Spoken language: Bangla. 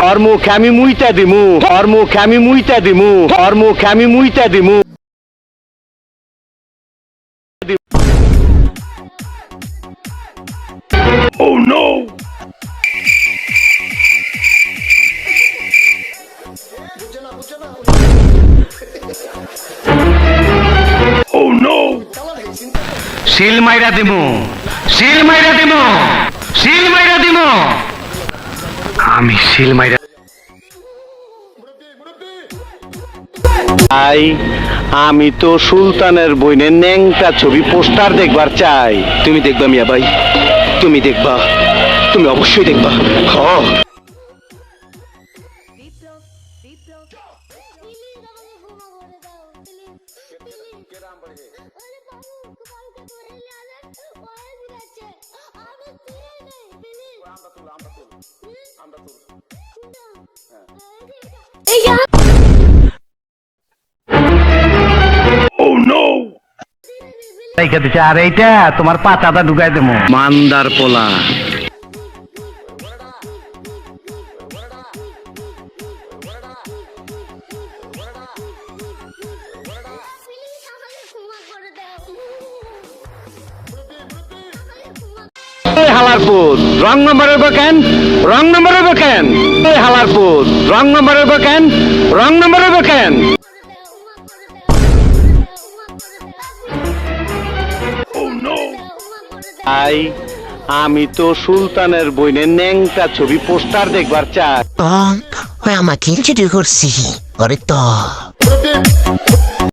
और मुखे आमी मुइता दिमु और मुखे आमी मुइता दिमु और मुखे आमी मुइता दिमु Oh no Oh no सील माइरा दिमु सील माइरा दिमु सील माइरा दिमु आमी सील माइरा आई आमी तो सुल्तानेर बइনের ন্যাংটা ছবি পোস্টার দেখবার চাই তুমি দেখবা মিয়া ভাই তুমি দেখবা তুমি অবশ্যই দেখবা হ্যাঁ Oh no! আর এইটা তোমার পাতাটা ঢুকাই দেবো মান্দার পোলা হালারপুর রং নম্বরের বকেন রং নম্বরের বকেন হালারপুর রং নম্বরের বকেন রং নম্বরের বকেন আই আমি তো সুলতানের বইনের ন্যাংটা ছবি পোস্টার দেখবার চাই আমাকে ইন্টারভিউ করছি আরে তো